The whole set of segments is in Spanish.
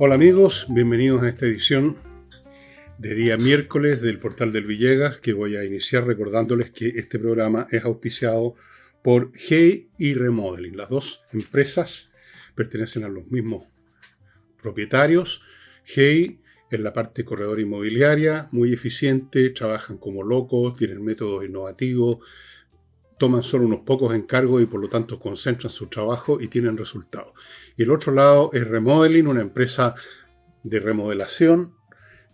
Hola amigos, bienvenidos a esta edición de día miércoles del Portal del Villegas, que voy a iniciar recordándoles que este programa es auspiciado por Hey y Remodeling. Las dos empresas pertenecen a los mismos propietarios. Hey en la parte corredora inmobiliaria, muy eficiente, trabajan como locos, tienen métodos innovativos, toman solo unos pocos encargos y por lo tanto concentran su trabajo y tienen resultados. Y el otro lado es Remodeling, una empresa de remodelación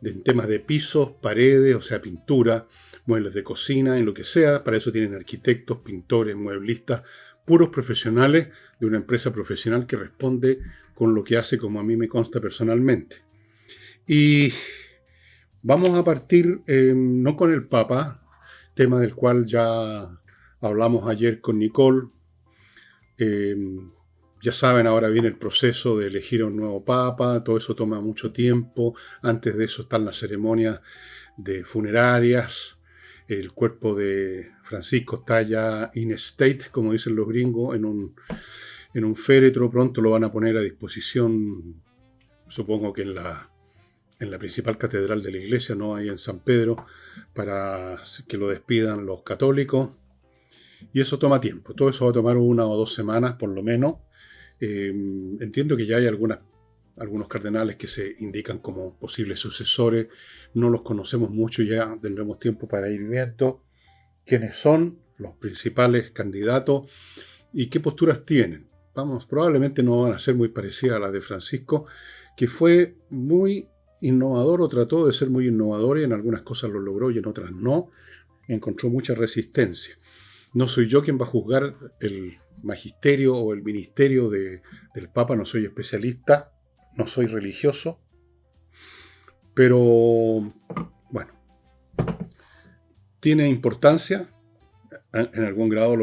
en temas de pisos, paredes, o sea, pintura, muebles de cocina, en lo que sea. Para eso tienen arquitectos, pintores, mueblistas, puros profesionales de una empresa profesional que responde con lo que hace, como a mí me consta personalmente. Y vamos a partir no con el Papa, tema del cual ya hablamos ayer con Nicole. Eh, ya saben, ahora viene el proceso de elegir a un nuevo papa, todo eso toma mucho tiempo. Antes de eso están las ceremonias de funerarias. El cuerpo de Francisco está ya in state, como dicen los gringos, en un féretro. Pronto lo van a poner a disposición, supongo que en la principal catedral de la iglesia, no ahí en San Pedro, para que lo despidan los católicos. Y eso toma tiempo. Todo eso va a tomar 1 o 2 semanas, por lo menos. Entiendo que ya hay algunos cardenales que se indican como posibles sucesores. No los conocemos mucho, ya tendremos tiempo para ir viendo quiénes son los principales candidatos y qué posturas tienen. Vamos, probablemente no van a ser muy parecidas a las de Francisco, que fue muy innovador o trató de ser muy innovador y en algunas cosas lo logró y en otras no. Encontró mucha resistencia. No soy yo quien va a juzgar el magisterio o el ministerio del Papa, no soy especialista, no soy religioso, pero bueno, tiene importancia en algún grado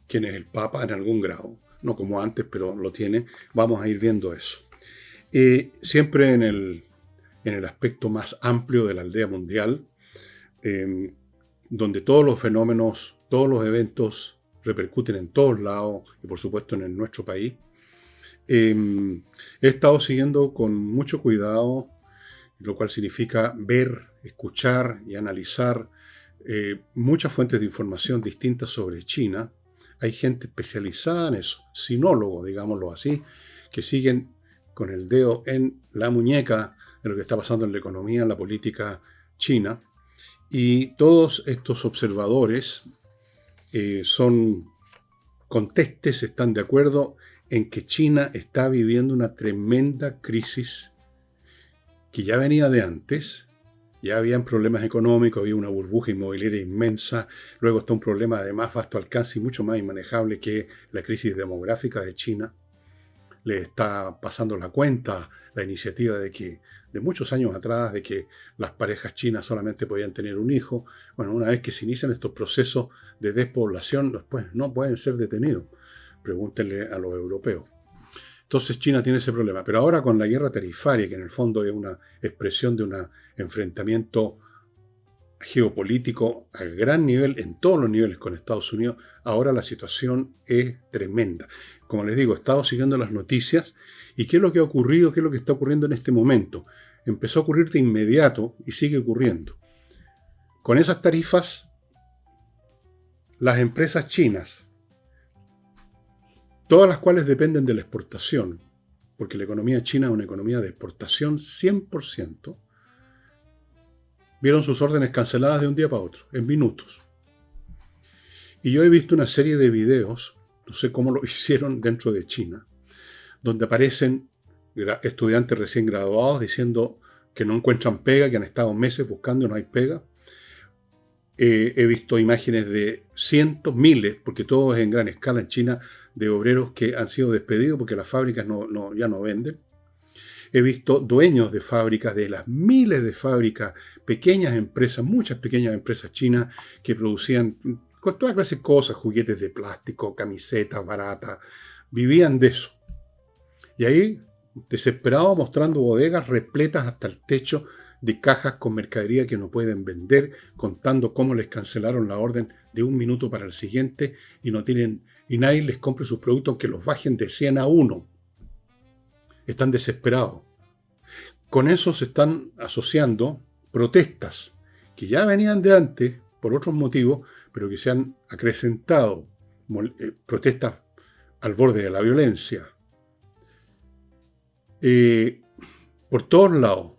quién es el Papa, en algún grado, no como antes, pero lo tiene. Vamos a ir viendo eso. Siempre en el aspecto más amplio de la aldea mundial, donde todos los fenómenos, todos los eventos repercuten en todos lados y por supuesto en nuestro país. He estado siguiendo con mucho cuidado, lo cual significa ver, escuchar y analizar muchas fuentes de información distintas sobre China. Hay gente especializada en eso, sinólogos, digámoslo así, que siguen con el dedo en la muñeca de lo que está pasando en la economía, en la política china. Y todos estos observadores son contestes, están de acuerdo en que China está viviendo una tremenda crisis que ya venía de antes. Ya habían problemas económicos, había una burbuja inmobiliaria inmensa, luego está un problema de más vasto alcance y mucho más inmanejable que la crisis demográfica de China. Le está pasando la cuenta la iniciativa de muchos años atrás, de que las parejas chinas solamente podían tener un hijo. Bueno, una vez que se inician estos procesos de despoblación, después no pueden ser detenidos. Pregúntenle a los europeos. Entonces China tiene ese problema. Pero ahora con la guerra tarifaria, que en el fondo es una expresión de un enfrentamiento geopolítico a gran nivel, en todos los niveles con Estados Unidos, ahora la situación es tremenda. Como les digo, he estado siguiendo las noticias y qué es lo que ha ocurrido, qué es lo que está ocurriendo en este momento. Empezó a ocurrir de inmediato y sigue ocurriendo. Con esas tarifas, las empresas chinas, todas las cuales dependen de la exportación, porque la economía china es una economía de exportación 100%, vieron sus órdenes canceladas de un día para otro, en minutos. Y yo he visto una serie de videos, no sé cómo lo hicieron dentro de China, donde aparecen estudiantes recién graduados diciendo que no encuentran pega, que han estado meses buscando y no hay pega. He visto imágenes de cientos, miles, porque todo es en gran escala en China, de obreros que han sido despedidos porque las fábricas ya no venden. He visto dueños de fábricas, de las miles de fábricas, pequeñas empresas, muchas pequeñas empresas chinas que producían con toda clase de cosas, juguetes de plástico, camisetas baratas, vivían de eso. Y ahí, desesperados, mostrando bodegas repletas hasta el techo de cajas con mercadería que no pueden vender, contando cómo les cancelaron la orden de un minuto para el siguiente y nadie les compre sus productos aunque los bajen de 100 a 1. Están desesperados. con eso se están asociando protestas que ya venían de antes por otros motivos, pero que se han acrecentado, protestas al borde de la violencia. Por todos lados,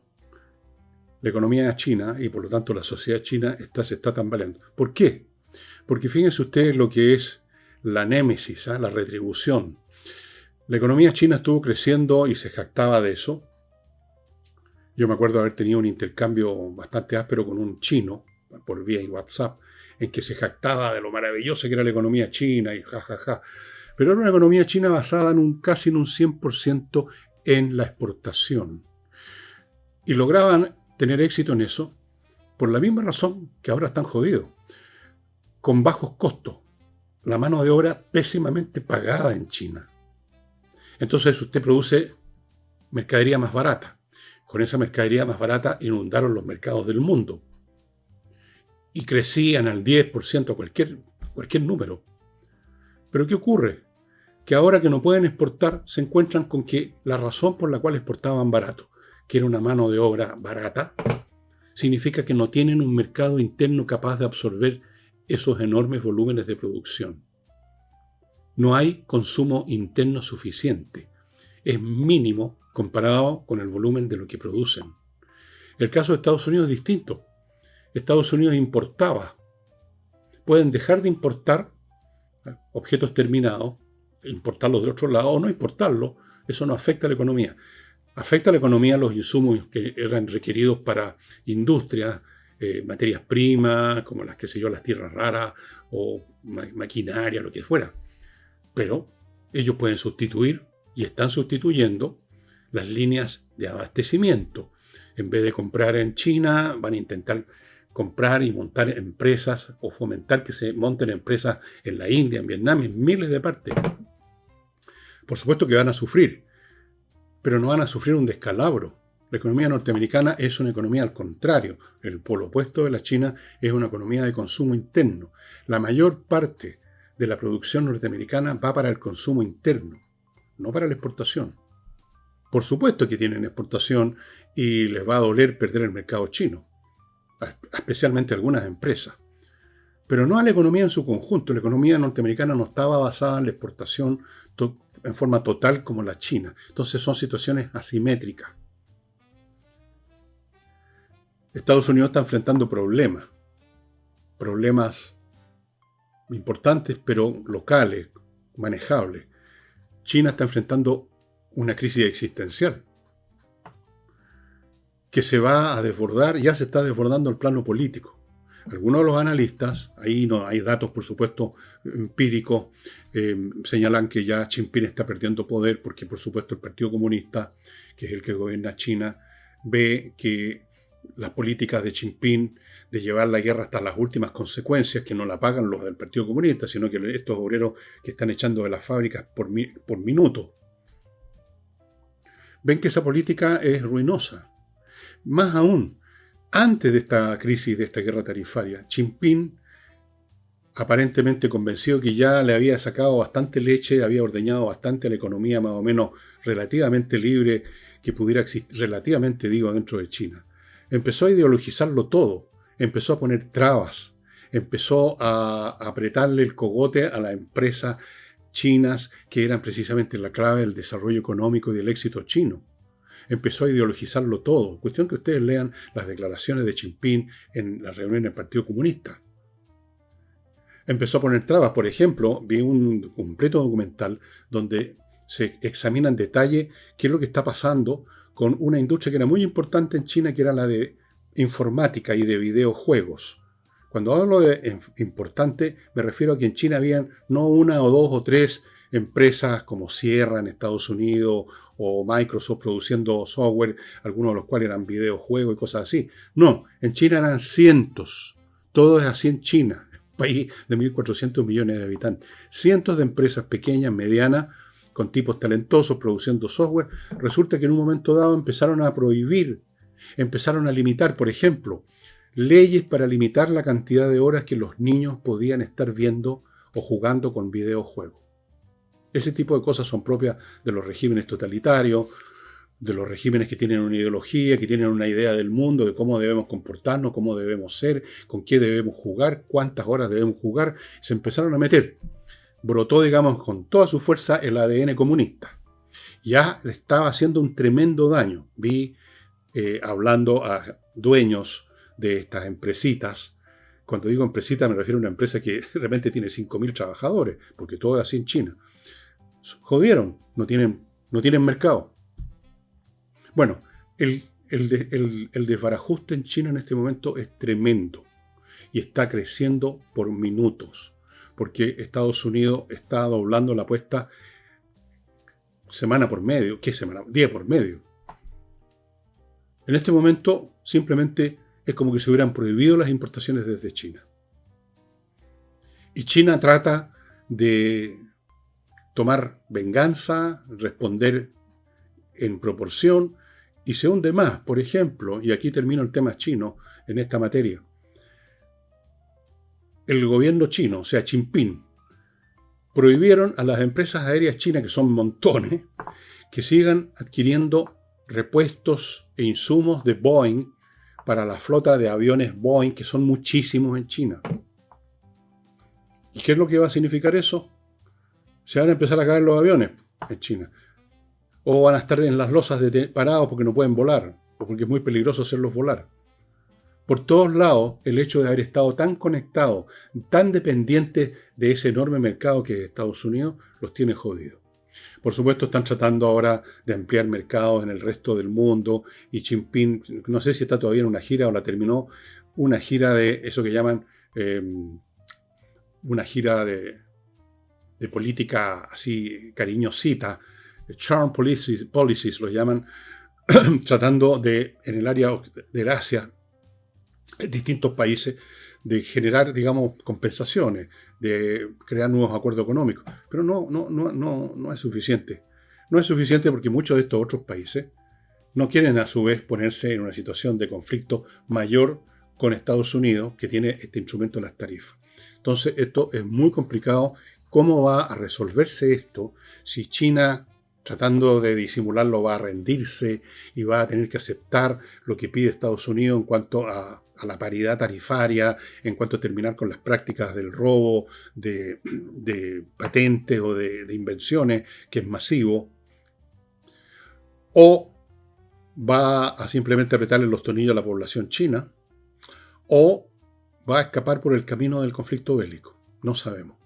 la economía china y por lo tanto la sociedad china se está tambaleando. ¿Por qué? Porque fíjense ustedes lo que es la némesis, la retribución. La economía china estuvo creciendo y se jactaba de eso. Yo me acuerdo haber tenido un intercambio bastante áspero con un chino por vía WhatsApp, en que se jactaba de lo maravillosa que era la economía china y jajaja. Pero era una economía china basada casi en un 100% en la exportación. Y lograban tener éxito en eso por la misma razón que ahora están jodidos. Con bajos costos. La mano de obra pésimamente pagada en China. Entonces usted produce mercadería más barata. Con esa mercadería más barata inundaron los mercados del mundo. Y crecían al 10%, cualquier número. Pero ¿qué ocurre? Que ahora que no pueden exportar, se encuentran con que la razón por la cual exportaban barato, que era una mano de obra barata, significa que no tienen un mercado interno capaz de absorber esos enormes volúmenes de producción. No hay consumo interno suficiente. Es mínimo comparado con el volumen de lo que producen. El caso de Estados Unidos es distinto. Estados Unidos importaba. Pueden dejar de importar objetos terminados, importarlos de otro lado o no importarlos. Eso no afecta a la economía. Afecta a la economía los insumos que eran requeridos para industrias, materias primas, como las tierras raras o maquinaria, lo que fuera. Pero ellos pueden sustituir y están sustituyendo las líneas de abastecimiento. En vez de comprar en China, van a intentar comprar y montar empresas o fomentar que se monten empresas en la India, en Vietnam, en miles de partes. Por supuesto que van a sufrir, pero no van a sufrir un descalabro. La economía norteamericana es una economía al contrario. El polo opuesto de la China es una economía de consumo interno. La mayor parte de la producción norteamericana va para el consumo interno, no para la exportación. Por supuesto que tienen exportación y les va a doler perder el mercado chino, especialmente algunas empresas. Pero no a la economía en su conjunto. La economía norteamericana no estaba basada en la exportación en forma total como la China. Entonces son situaciones asimétricas. Estados Unidos está enfrentando problemas importantes, pero locales, manejables. China está enfrentando una crisis existencial que se va a desbordar, ya se está desbordando el plano político. Algunos de los analistas, ahí no hay datos por supuesto empíricos, señalan que ya Xi Jinping está perdiendo poder porque por supuesto el Partido Comunista, que es el que gobierna China, ve que las políticas de Xi Jinping de llevar la guerra hasta las últimas consecuencias, que no la pagan los del Partido Comunista, sino que estos obreros que están echando de las fábricas por minuto, ven que esa política es ruinosa. Más aún, antes de esta crisis, de esta guerra tarifaria, Xi Jinping, aparentemente convencido que ya le había sacado bastante leche, había ordeñado bastante a la economía más o menos relativamente libre que pudiera existir, relativamente digo, dentro de China. Empezó a ideologizarlo todo, empezó a poner trabas, empezó a apretarle el cogote a las empresas chinas que eran precisamente la clave del desarrollo económico y del éxito chino. Empezó a ideologizarlo todo. Cuestión que ustedes lean las declaraciones de Xi Jinping en la reunión del Partido Comunista. Empezó a poner trabas. Por ejemplo, vi un completo documental donde se examina en detalle qué es lo que está pasando con una industria que era muy importante en China, que era la de informática y de videojuegos. Cuando hablo de importante, me refiero a que en China habían no una o dos o tres empresas como Sierra en Estados Unidos o Microsoft produciendo software, algunos de los cuales eran videojuegos y cosas así. No, en China eran cientos. Todo es así en China, un país de 1.400 millones de habitantes. Cientos de empresas pequeñas, medianas, con tipos talentosos produciendo software. Resulta que en un momento dado empezaron a prohibir, empezaron a limitar, por ejemplo, leyes para limitar la cantidad de horas que los niños podían estar viendo o jugando con videojuegos. Ese tipo de cosas son propias de los regímenes totalitarios. de los regímenes que tienen una ideología, que tienen una idea del mundo, de cómo debemos comportarnos, cómo debemos ser, con qué debemos jugar, cuántas horas debemos jugar. Se empezaron a meter. Brotó, digamos, con toda su fuerza el ADN comunista. Ya le estaba haciendo un tremendo daño. Vi hablando a dueños de estas empresitas. Cuando digo empresita me refiero a una empresa que de repente tiene 5.000 trabajadores, porque todo es así en China. Jodieron, no tienen mercado. Bueno, el desbarajuste en China en este momento es tremendo y está creciendo por minutos, porque Estados Unidos está doblando la apuesta semana por medio. ¿Qué semana? Día por medio. En este momento simplemente es como que se hubieran prohibido las importaciones desde China. Y China trata de tomar venganza, responder en proporción, y se hunde más. Por ejemplo, y aquí termino el tema chino en esta materia, el gobierno chino, o sea, Xi Jinping, prohibieron a las empresas aéreas chinas, que son montones, que sigan adquiriendo repuestos e insumos de Boeing para la flota de aviones Boeing, que son muchísimos en China. ¿Y qué es lo que va a significar eso? Se van a empezar a caer los aviones en China. O van a estar en las losas parados porque no pueden volar, o porque es muy peligroso hacerlos volar. Por todos lados, el hecho de haber estado tan conectados, tan dependientes de ese enorme mercado que es Estados Unidos, los tiene jodidos. Por supuesto, están tratando ahora de ampliar mercados en el resto del mundo, y Xi Jinping, no sé si está todavía en una gira o la terminó, una gira de eso que llaman una gira de política así cariñosita, charm policies lo llaman, tratando de, en el área del Asia, en distintos países, de generar, digamos, compensaciones, de crear nuevos acuerdos económicos. Pero no es suficiente. No es suficiente porque muchos de estos otros países no quieren a su vez ponerse en una situación de conflicto mayor con Estados Unidos, que tiene este instrumento de las tarifas. Entonces, esto es muy complicado. ¿Cómo va a resolverse esto si China, tratando de disimularlo, va a rendirse y va a tener que aceptar lo que pide Estados Unidos en cuanto a la paridad tarifaria, en cuanto a terminar con las prácticas del robo de patentes o de invenciones, que es masivo? ¿O va a simplemente apretarle los tornillos a la población china? ¿O va a escapar por el camino del conflicto bélico? No sabemos.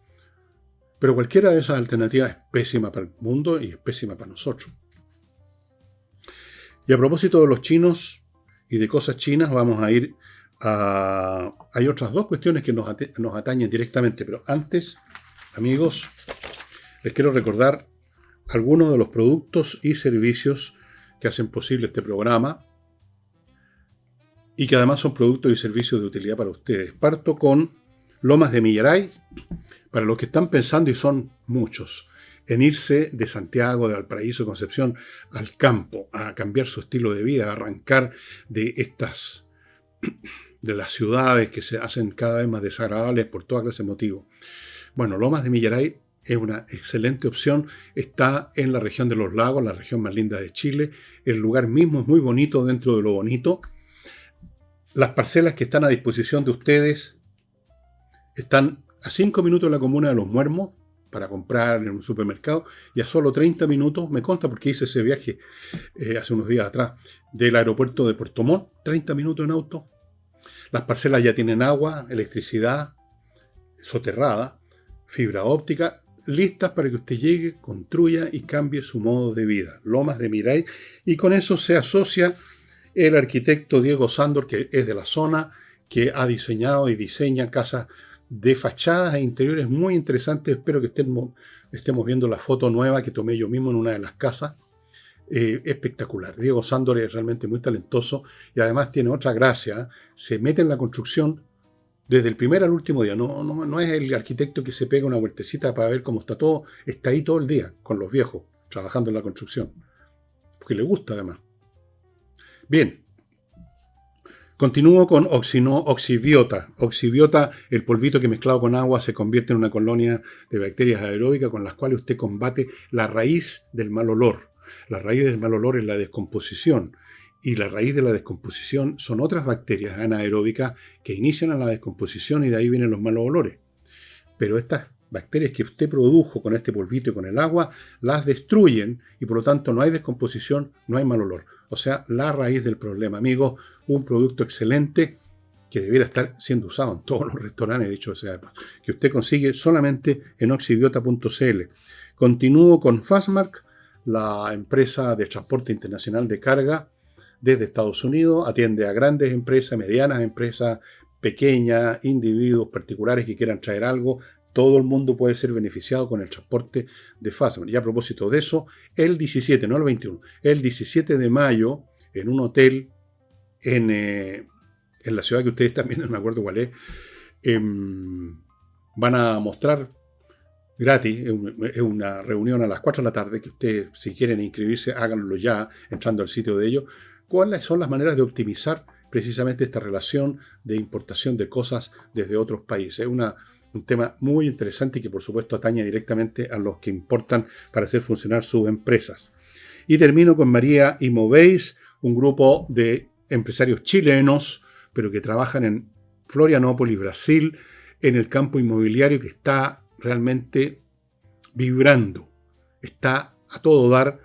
Pero cualquiera de esas alternativas es pésima para el mundo y es pésima para nosotros. Y a propósito de los chinos y de cosas chinas, vamos a ir a... Hay otras dos cuestiones que nos atañen directamente, pero antes, amigos, les quiero recordar algunos de los productos y servicios que hacen posible este programa y que además son productos y servicios de utilidad para ustedes. Parto con Lomas de Millaray. Para los que están pensando, y son muchos, en irse de Santiago, de Valparaíso, Concepción, al campo, a cambiar su estilo de vida, a arrancar de las ciudades que se hacen cada vez más desagradables por toda clase de motivos. Bueno, Lomas de Millaray es una excelente opción. Está en la región de los lagos, la región más linda de Chile. El lugar mismo es muy bonito dentro de lo bonito. Las parcelas que están a disposición de ustedes están a 5 minutos de la comuna de Los Muermos para comprar en un supermercado, y a solo 30 minutos, me consta porque hice ese viaje hace unos días atrás, del aeropuerto de Puerto Montt, 30 minutos en auto. Las parcelas ya tienen agua, electricidad soterrada, fibra óptica, listas para que usted llegue, construya y cambie su modo de vida. Lomas de Millaray, y con eso se asocia el arquitecto Diego Sándor, que es de la zona, que ha diseñado y diseña casas de fachadas e interiores muy interesantes. Espero que estemos viendo la foto nueva que tomé yo mismo en una de las casas. Espectacular. Diego Sándor es realmente muy talentoso y además tiene otra gracia. Se mete en la construcción desde el primer al último día. No es el arquitecto que se pega una vueltecita para ver cómo está todo. Está ahí todo el día con los viejos, trabajando en la construcción. Porque le gusta además. Bien. Continúo con Oxibiota. Oxibiota, el polvito que mezclado con agua se convierte en una colonia de bacterias aeróbicas con las cuales usted combate la raíz del mal olor. La raíz del mal olor es la descomposición. Y la raíz de la descomposición son otras bacterias anaeróbicas que inician a la descomposición y de ahí vienen los malos olores. Pero estas bacterias que usted produjo con este polvito y con el agua, las destruyen y por lo tanto no hay descomposición, no hay mal olor. O sea, la raíz del problema, amigos, un producto excelente que debiera estar siendo usado en todos los restaurantes, dicho sea de paso, que usted consigue solamente en oxibiota.cl. Continúo con Fastmark, la empresa de transporte internacional de carga desde Estados Unidos, atiende a grandes empresas, medianas empresas, pequeñas, individuos particulares que quieran traer algo. Todo el mundo puede ser beneficiado con el transporte de Fastmark. Y a propósito de eso, el 17, no el 21, el 17 de mayo, en un hotel en la ciudad que ustedes están viendo, no me acuerdo cuál es, van a mostrar gratis, es una reunión a las 4 de la tarde, que ustedes, si quieren inscribirse, háganlo ya, entrando al sitio de ellos, cuáles son las maneras de optimizar precisamente esta relación de importación de cosas desde otros países. Es un tema muy interesante y que por supuesto atañe directamente a los que importan para hacer funcionar sus empresas. Y termino con María Imoveis, un grupo de empresarios chilenos, pero que trabajan en Florianópolis, Brasil, en el campo inmobiliario que está realmente vibrando. Está a todo dar.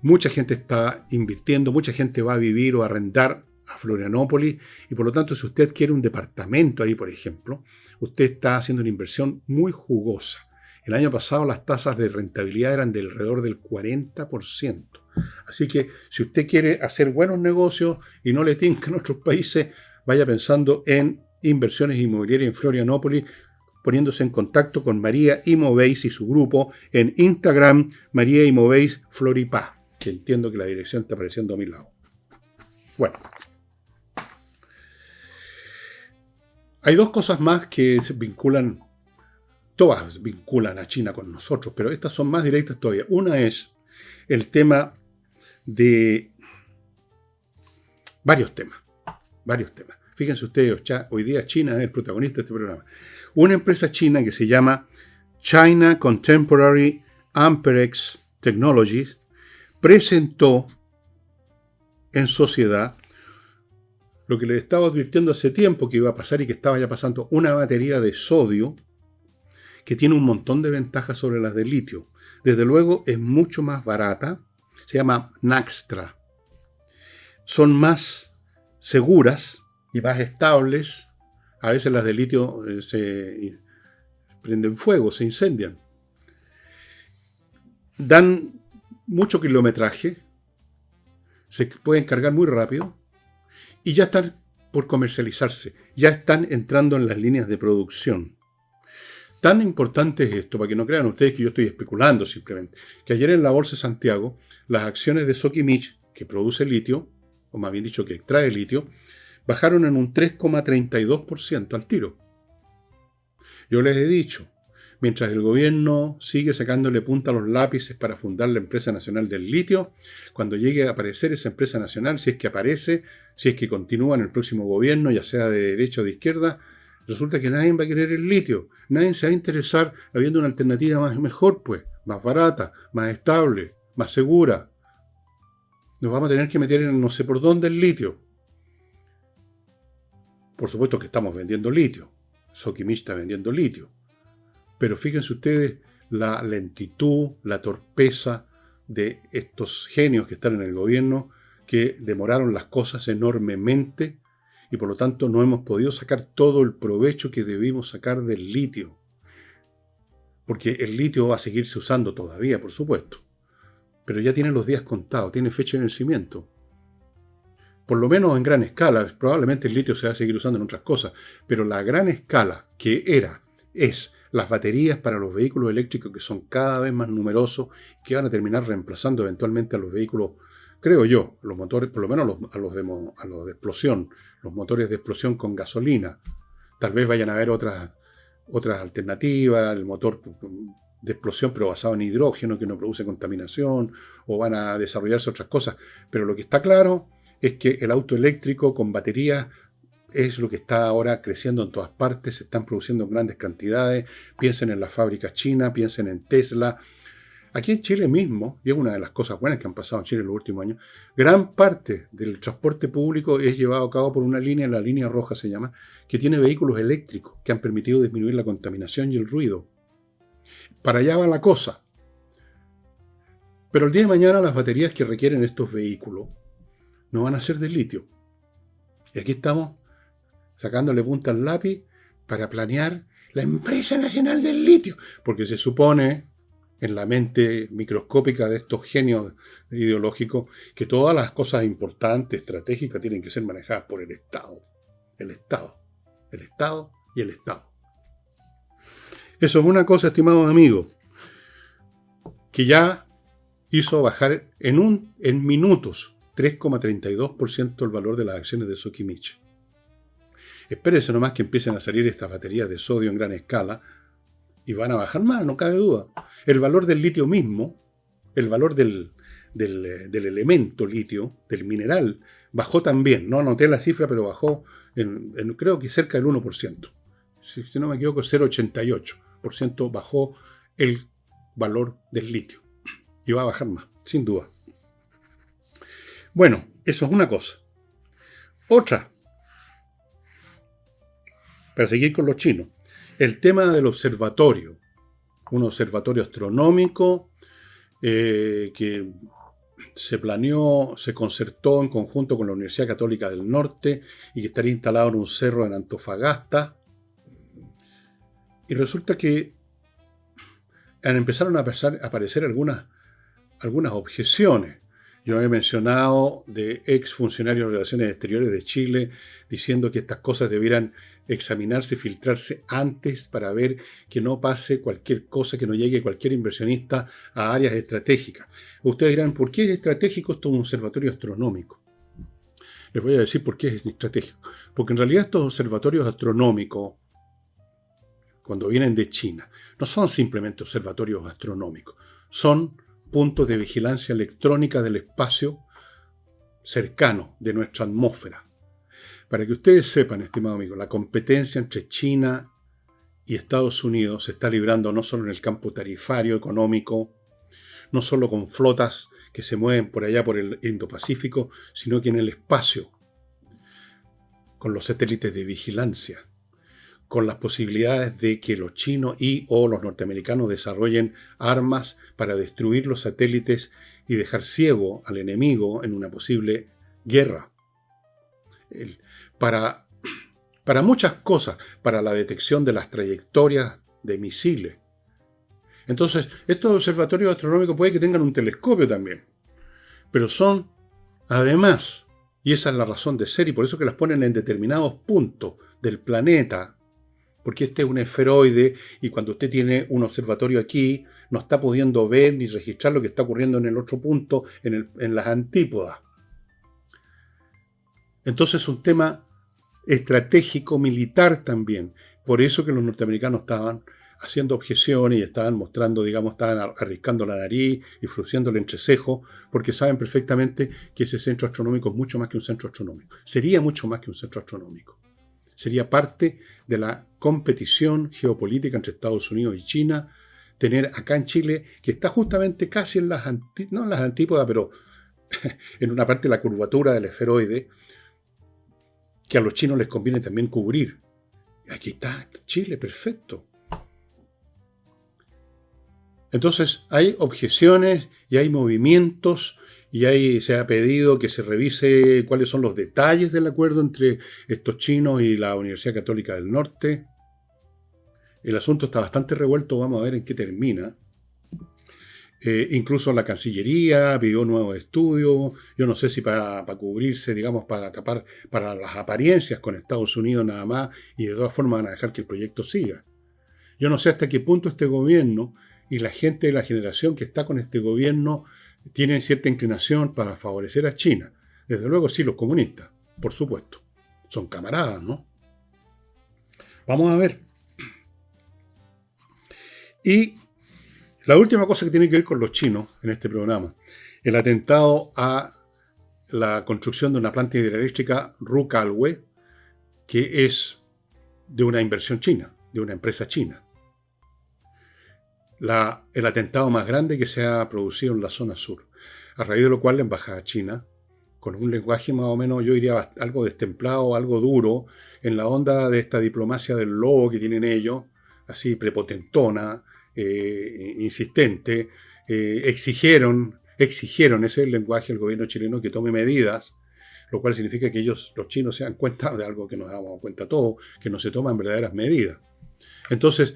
Mucha gente está invirtiendo, mucha gente va a vivir o a arrendar a Florianópolis y por lo tanto si usted quiere un departamento ahí, por ejemplo, usted está haciendo una inversión muy jugosa. El año pasado las tasas de rentabilidad eran de alrededor del 40%. Así que si usted quiere hacer buenos negocios y no le tincan otros países, vaya pensando en inversiones inmobiliarias en Florianópolis, poniéndose en contacto con María Imoveis y su grupo en Instagram, María Imoveis Floripá, que entiendo que la dirección está apareciendo a mi lado. Bueno, hay dos cosas más que se vinculan, todas vinculan a China con nosotros, pero estas son más directas todavía. Una es el tema de varios temas. Fíjense ustedes, hoy día China es el protagonista de este programa. Una empresa china que se llama China Contemporary Amperex Technologies presentó en sociedad lo que les estaba advirtiendo hace tiempo que iba a pasar y que estaba ya pasando, una batería de sodio que tiene un montón de ventajas sobre las de litio. Desde luego es mucho más barata, se llama Naxtra. Son más seguras y más estables. A veces las de litio se prenden fuego, se incendian. Dan mucho kilometraje, se pueden cargar muy rápido y ya están por comercializarse, ya están entrando en las líneas de producción. Tan importante es esto, para que no crean ustedes que yo estoy especulando simplemente, que ayer en la Bolsa de Santiago, las acciones de Sokimich, que produce litio, o más bien dicho que extrae litio, bajaron en un 3,32% al tiro. Yo les he dicho, mientras el gobierno sigue sacándole punta a los lápices para fundar la Empresa Nacional del Litio, cuando llegue a aparecer esa empresa nacional, si es que aparece, si es que continúa en el próximo gobierno, ya sea de derecha o de izquierda, resulta que nadie va a querer el litio. Nadie se va a interesar habiendo una alternativa mejor, pues, más barata, más estable, más segura. Nos vamos a tener que meter en no sé por dónde el litio. Por supuesto que estamos vendiendo litio. Sokimich está vendiendo litio. Pero fíjense ustedes la lentitud, la torpeza de estos genios que están en el gobierno, que demoraron las cosas enormemente y por lo tanto no hemos podido sacar todo el provecho que debimos sacar del litio. Porque el litio va a seguirse usando todavía, por supuesto. Pero ya tiene los días contados, tiene fecha de vencimiento. Por lo menos en gran escala, probablemente el litio se va a seguir usando en otras cosas, pero la gran escala que es las baterías para los vehículos eléctricos que son cada vez más numerosos, que van a terminar reemplazando eventualmente a los vehículos, creo yo, los motores, por lo menos a los de explosión, los motores de explosión con gasolina. Tal vez vayan a haber otras alternativas, el motor de explosión pero basado en hidrógeno que no produce contaminación, o van a desarrollarse otras cosas. Pero lo que está claro es que el auto eléctrico con baterías es lo que está ahora creciendo en todas partes, se están produciendo en grandes cantidades. Piensen en las fábricas chinas, piensen en Tesla. Aquí en Chile mismo, y es una de las cosas buenas que han pasado en Chile en los últimos años, gran parte del transporte público es llevado a cabo por una línea, la línea roja se llama, que tiene vehículos eléctricos que han permitido disminuir la contaminación y el ruido. Para allá va la cosa. Pero el día de mañana las baterías que requieren estos vehículos no van a ser de litio. Y aquí estamos sacándole punta al lápiz para planear la empresa nacional del litio, porque se supone en la mente microscópica de estos genios ideológicos que todas las cosas importantes, estratégicas, tienen que ser manejadas por el Estado. El Estado. El Estado y el Estado. Eso es una cosa, estimados amigos, que ya hizo bajar en minutos 3,32% el valor de las acciones de Sokimich. Espérense nomás que empiecen a salir estas baterías de sodio en gran escala y van a bajar más, no cabe duda. El valor del litio mismo, el valor del elemento litio, del mineral, bajó también. No anoté la cifra, pero bajó creo que cerca del 1%. Si no me equivoco, 0,88% bajó el valor del litio. Y va a bajar más, sin duda. Bueno, eso es una cosa. Otra, para seguir con los chinos, el tema del observatorio. Un observatorio astronómico que se planeó, se concertó en conjunto con la Universidad Católica del Norte y que estaría instalado en un cerro en Antofagasta. Y resulta que empezaron a aparecer algunas objeciones. Yo había mencionado de ex funcionarios de Relaciones Exteriores de Chile diciendo que estas cosas debieran examinarse y filtrarse antes para ver que no pase cualquier cosa, que no llegue cualquier inversionista a áreas estratégicas. Ustedes dirán, ¿por qué es estratégico esto un observatorio astronómico? Les voy a decir por qué es estratégico. Porque en realidad estos observatorios astronómicos, cuando vienen de China, no son simplemente observatorios astronómicos, son puntos de vigilancia electrónica del espacio cercano de nuestra atmósfera. Para que ustedes sepan, estimado amigo, la competencia entre China y Estados Unidos se está librando no solo en el campo tarifario, económico, no solo con flotas que se mueven por allá por el Indo-Pacífico, sino que en el espacio, con los satélites de vigilancia, con las posibilidades de que los chinos o los norteamericanos desarrollen armas para destruir los satélites y dejar ciego al enemigo en una posible guerra. Para muchas cosas, para la detección de las trayectorias de misiles. Entonces, estos observatorios astronómicos puede que tengan un telescopio también, pero son, además, y esa es la razón de ser, y por eso que las ponen en determinados puntos del planeta, porque este es un esferoide y cuando usted tiene un observatorio aquí, no está pudiendo ver ni registrar lo que está ocurriendo en el otro punto, en las antípodas. Entonces es un tema estratégico militar también. Por eso que los norteamericanos estaban haciendo objeciones y estaban mostrando, estaban arriscando la nariz y frunciendo el entrecejo, porque saben perfectamente que ese centro astronómico es mucho más que un centro astronómico. Sería mucho más que un centro astronómico. Sería parte de la competición geopolítica entre Estados Unidos y China, tener acá en Chile, que está justamente casi en no en las antípodas, pero en una parte de la curvatura del esferoide, que a los chinos les conviene también cubrir. Aquí está Chile, perfecto. Entonces hay objeciones y hay movimientos y se ha pedido que se revise cuáles son los detalles del acuerdo entre estos chinos y la Universidad Católica del Norte. El asunto está bastante revuelto, vamos a ver en qué termina. Incluso la Cancillería pidió nuevos estudios, yo no sé si para cubrirse, para tapar, para las apariencias con Estados Unidos nada más, y de todas formas van a dejar que el proyecto siga. Yo no sé hasta qué punto este gobierno y la gente de la generación que está con este gobierno tienen cierta inclinación para favorecer a China. Desde luego sí, los comunistas, por supuesto. Son camaradas, ¿no? Vamos a ver. Y la última cosa que tiene que ver con los chinos en este programa, el atentado a la construcción de una planta hidroeléctrica Rucalwe, que es de una inversión china, de una empresa china. el atentado más grande que se ha producido en la zona sur. A raíz de lo cual la embajada china, con un lenguaje más o menos, yo diría, algo destemplado, algo duro, en la onda de esta diplomacia del lobo que tienen ellos, así prepotentona, insistente, exigieron, ese es el lenguaje del gobierno chileno, que tome medidas, lo cual significa que ellos, los chinos, se dan cuenta de algo que nos damos cuenta todos, que no se toman verdaderas medidas. Entonces,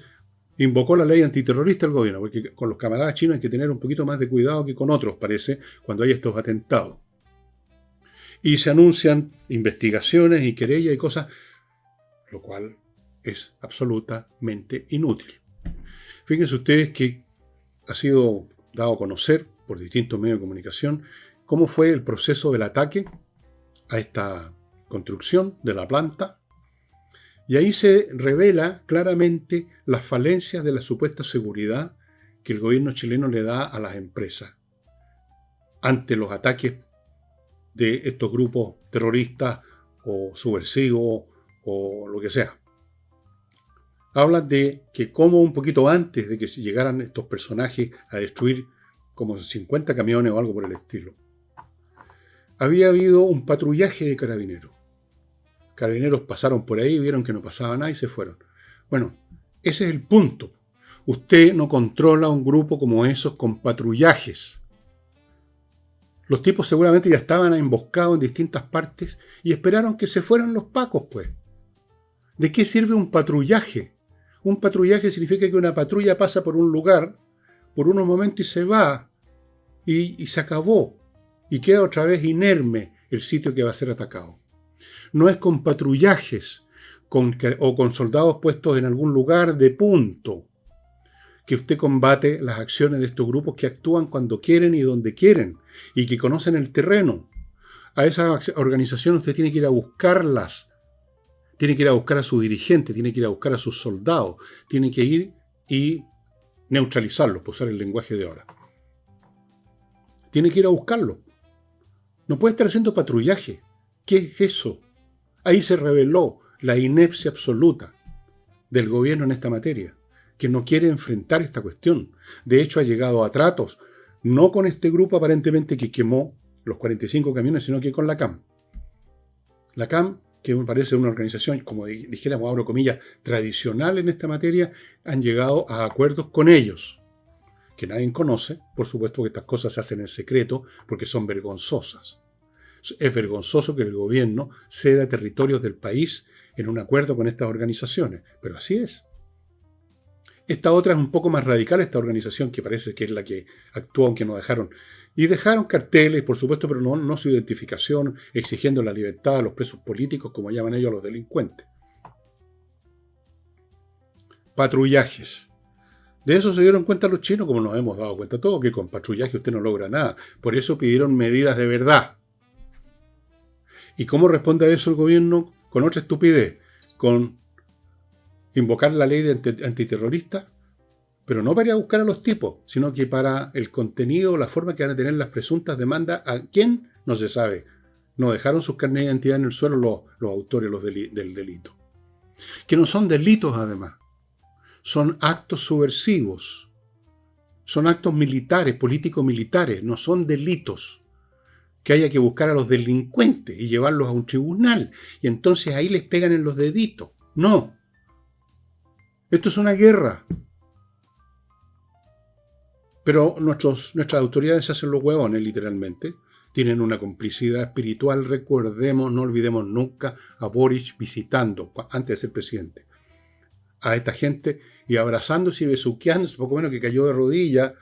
invocó la ley antiterrorista el gobierno, porque con los camaradas chinos hay que tener un poquito más de cuidado que con otros, parece, cuando hay estos atentados. Y se anuncian investigaciones y querellas y cosas, lo cual es absolutamente inútil. Fíjense ustedes que ha sido dado a conocer por distintos medios de comunicación cómo fue el proceso del ataque a esta construcción de la planta, y ahí se revela claramente las falencias de la supuesta seguridad que el gobierno chileno le da a las empresas ante los ataques de estos grupos terroristas o subversivos o lo que sea. Hablan de que como un poquito antes de que llegaran estos personajes a destruir como 50 camiones o algo por el estilo, había habido un patrullaje de carabineros. Carabineros pasaron por ahí, vieron que no pasaba nada y se fueron. Bueno, ese es el punto. Usted no controla un grupo como esos con patrullajes. Los tipos seguramente ya estaban emboscados en distintas partes y esperaron que se fueran los pacos, pues. ¿De qué sirve un patrullaje? Un patrullaje significa que una patrulla pasa por un lugar por unos momentos y se va y se acabó. Y queda otra vez inerme el sitio que va a ser atacado. No es con patrullajes o con soldados puestos en algún lugar de punto que usted combate las acciones de estos grupos que actúan cuando quieren y donde quieren y que conocen el terreno. A esas organizaciones usted tiene que ir a buscarlas, tiene que ir a buscar a su dirigente, tiene que ir a buscar a sus soldados, tiene que ir y neutralizarlos, por usar el lenguaje de ahora. Tiene que ir a buscarlos. No puede estar haciendo patrullaje. ¿Qué es eso? Ahí se reveló la inepcia absoluta del gobierno en esta materia, que no quiere enfrentar esta cuestión. De hecho, ha llegado a tratos, no con este grupo aparentemente que quemó los 45 camiones, sino que con la CAM. La CAM, que me parece una organización, como dijéramos, abro comillas, tradicional en esta materia, han llegado a acuerdos con ellos, que nadie conoce. Por supuesto que estas cosas se hacen en secreto porque son vergonzosas. Es vergonzoso que el gobierno ceda territorios del país en un acuerdo con estas organizaciones, pero así es. Esta otra es un poco más radical, esta organización que parece que es la que actuó, aunque no dejaron. Y dejaron carteles, por supuesto, pero no su identificación, exigiendo la libertad a los presos políticos, como llaman ellos a los delincuentes. Patrullajes. De eso se dieron cuenta los chinos, como nos hemos dado cuenta todos, que con patrullaje usted no logra nada. Por eso pidieron medidas de verdad. ¿Y cómo responde a eso el gobierno? Con otra estupidez, con invocar la ley de antiterrorista, pero no para ir a buscar a los tipos, sino que para el contenido, la forma que van a tener las presuntas demandas. ¿A quién? No se sabe. No dejaron sus carnets de identidad en el suelo los autores del delito. Que no son delitos, además. Son actos subversivos. Son actos militares, político-militares, no son delitos. Que haya que buscar a los delincuentes y llevarlos a un tribunal. Y entonces ahí les pegan en los deditos. No. Esto es una guerra. Pero nuestras autoridades se hacen los huevones, literalmente. Tienen una complicidad espiritual. Recordemos, no olvidemos nunca a Boric visitando, antes de ser presidente, a esta gente y abrazándose y besuqueándose, poco menos que cayó de rodillas.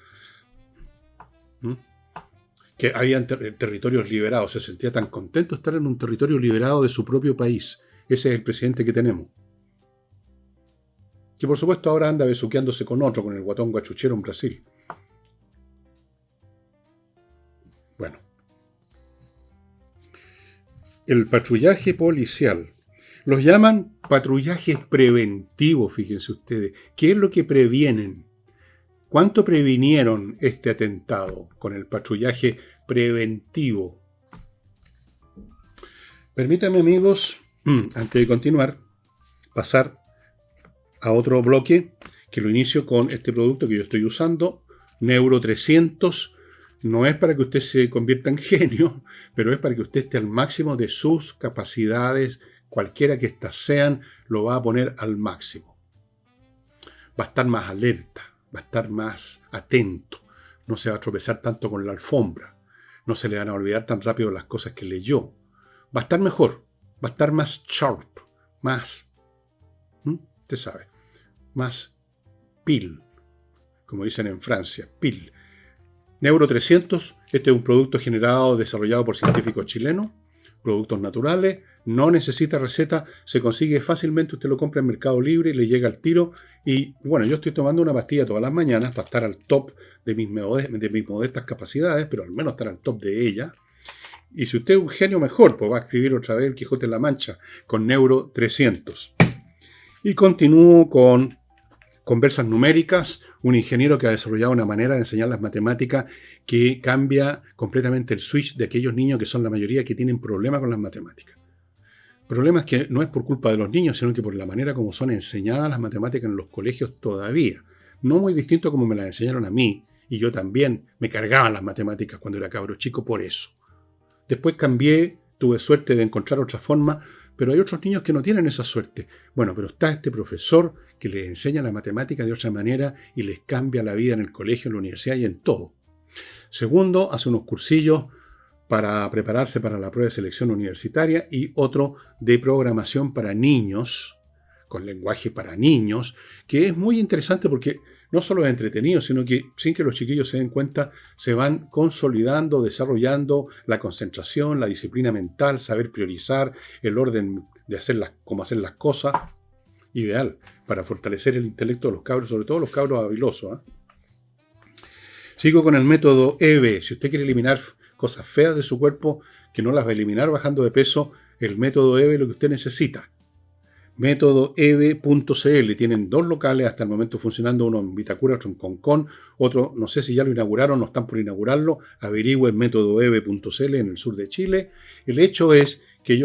Que habían territorios liberados. Se sentía tan contento de estar en un territorio liberado de su propio país. Ese es el presidente que tenemos. Que por supuesto ahora anda besuqueándose con otro, con el guatón guachuchero en Brasil. Bueno. El patrullaje policial. Los llaman patrullajes preventivos, fíjense ustedes. ¿Qué es lo que previenen? ¿Cuánto previnieron este atentado con el patrullaje preventivo? Permítanme, amigos, antes de continuar, pasar a otro bloque que lo inicio con este producto que yo estoy usando, Neuro 300. No es para que usted se convierta en genio, pero es para que usted esté al máximo de sus capacidades, cualquiera que éstas sean, lo va a poner al máximo. Va a estar más alerta, va a estar más atento, no se va a tropezar tanto con la alfombra, no se le van a olvidar tan rápido las cosas que leyó. Va a estar mejor, va a estar más sharp, más, usted sabe, más pil, como dicen en Francia, pil. Neuro 300, este es un producto generado, desarrollado por científicos chilenos, productos naturales, no necesita receta, se consigue fácilmente, usted lo compra en Mercado Libre y le llega al tiro. Y bueno, yo estoy tomando una pastilla todas las mañanas para estar al top de mis modestas capacidades, pero al menos estar al top de ella. Y si usted es un genio, mejor, pues va a escribir otra vez el Quijote de la Mancha con Neuro 300. Y continúo con Conversas Numéricas, un ingeniero que ha desarrollado una manera de enseñar las matemáticas que cambia completamente el switch de aquellos niños que son la mayoría que tienen problemas con las matemáticas. Problemas que no es por culpa de los niños, sino que por la manera como son enseñadas las matemáticas en los colegios todavía. No muy distinto a como me las enseñaron a mí, y yo también me cargaban las matemáticas cuando era cabro chico por eso. Después cambié, tuve suerte de encontrar otra forma, pero hay otros niños que no tienen esa suerte. Bueno, pero está este profesor que les enseña la matemática de otra manera y les cambia la vida en el colegio, en la universidad y en todo. Segundo, hace unos cursillos para prepararse para la prueba de selección universitaria y otro de programación para niños, con lenguaje para niños, que es muy interesante porque no solo es entretenido, sino que sin que los chiquillos se den cuenta, se van consolidando, desarrollando la concentración, la disciplina mental, saber priorizar, el orden de cómo hacer las cosas. Ideal para fortalecer el intelecto de los cabros, sobre todo los cabros habilosos. Sigo con el método EVE. Si usted quiere eliminar cosas feas de su cuerpo, que no las va a eliminar bajando de peso, el método EVE es lo que usted necesita. Método EVE.cl. Tienen 2 locales hasta el momento funcionando, uno en Vitacura, otro en Concón, otro no sé si ya lo inauguraron, no están por inaugurarlo. Averigüen método EVE.cl en el sur de Chile. El hecho es que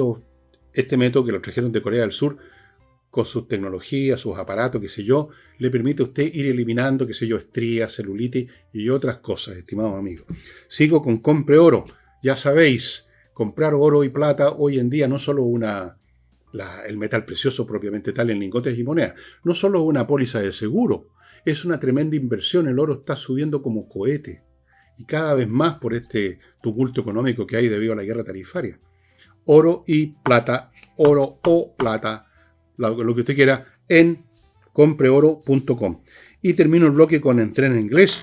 este método que lo trajeron de Corea del Sur, con sus tecnologías, sus aparatos, qué sé yo, le permite a usted ir eliminando, qué sé yo, estrías, celulitis y otras cosas, estimados amigos. Sigo con Compre Oro. Ya sabéis, comprar oro y plata hoy en día no solo el metal precioso propiamente tal en lingotes y monedas, no solo una póliza de seguro, es una tremenda inversión. El oro está subiendo como cohete y cada vez más por este tumulto económico que hay debido a la guerra tarifaria. Oro y plata, oro o plata, lo que usted quiera, en compreoro.com. Y termino el bloque con Entrena Inglés,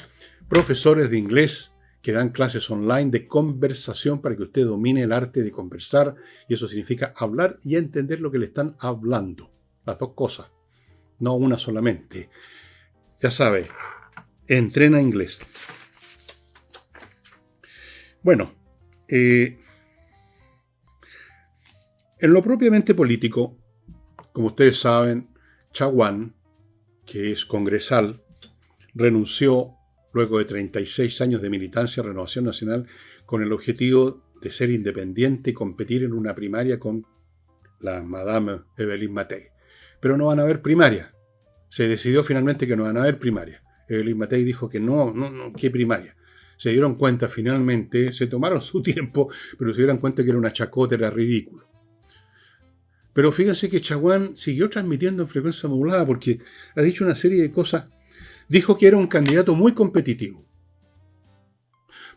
profesores de inglés que dan clases online de conversación para que usted domine el arte de conversar, y eso significa hablar y entender lo que le están hablando. Las 2 cosas, no una solamente. Ya sabe, Entrena Inglés. Bueno, en lo propiamente político, como ustedes saben, Chaguán, que es congresal, renunció luego de 36 años de militancia a Renovación Nacional con el objetivo de ser independiente y competir en una primaria con la Madame Evelyn Matei. Pero no van a haber primaria. Se decidió finalmente que no van a haber primaria. Evelyn Matei dijo que no, ¿qué primaria? Se dieron cuenta finalmente, se tomaron su tiempo, pero se dieron cuenta que era una chacota, era ridículo. Pero fíjense que Chaguán siguió transmitiendo en frecuencia modulada porque ha dicho una serie de cosas. Dijo que era un candidato muy competitivo,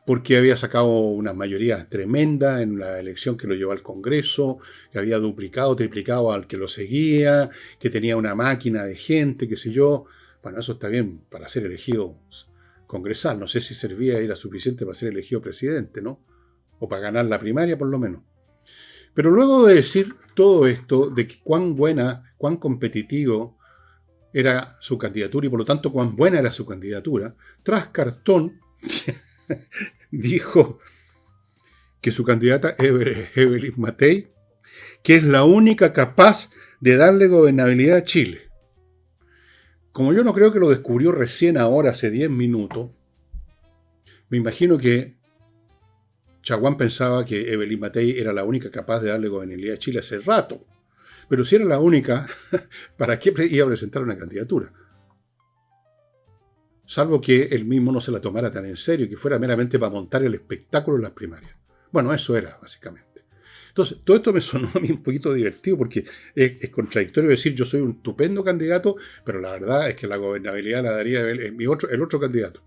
porque había sacado una mayoría tremenda en la elección que lo llevó al Congreso, que había duplicado, triplicado al que lo seguía, que tenía una máquina de gente, qué sé yo. Bueno, eso está bien para ser elegido congresal. No sé si era suficiente para ser elegido presidente, ¿no? O para ganar la primaria, por lo menos. Pero luego de decir todo esto, de cuán competitivo era su candidatura y por lo tanto cuán buena era su candidatura, Tras Cartón dijo que su candidata Evelyn Matei, que es la única capaz de darle gobernabilidad a Chile. Como yo no creo que lo descubrió recién ahora, hace 10 minutos, me imagino que Chaguán pensaba que Evelyn Matei era la única capaz de darle gobernabilidad a Chile hace rato. Pero si era la única, ¿para qué iba a presentar una candidatura? salvo que él mismo no se la tomara tan en serio, que fuera meramente para montar el espectáculo en las primarias. Bueno, eso era, básicamente. Entonces, todo esto me sonó a mí un poquito divertido, porque es contradictorio decir yo soy un estupendo candidato, pero la verdad es que la gobernabilidad la daría el otro candidato.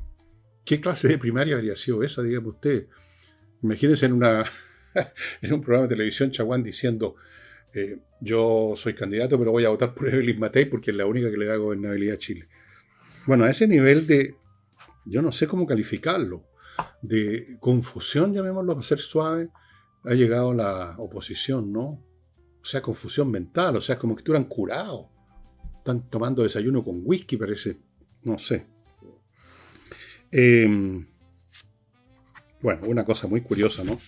¿Qué clase de primaria habría sido esa, dígame usted? Imagínense en un programa de televisión Chaguán diciendo yo soy candidato, pero voy a votar por Evelyn Matei porque es la única que le da gobernabilidad a Chile. Bueno, a ese nivel de, yo no sé cómo calificarlo, de confusión, llamémoslo para ser suave, ha llegado la oposición, ¿no? O sea, confusión mental, o sea, como que estuvieran curados. Están tomando desayuno con whisky, parece, no sé. Bueno, una cosa muy curiosa, ¿no?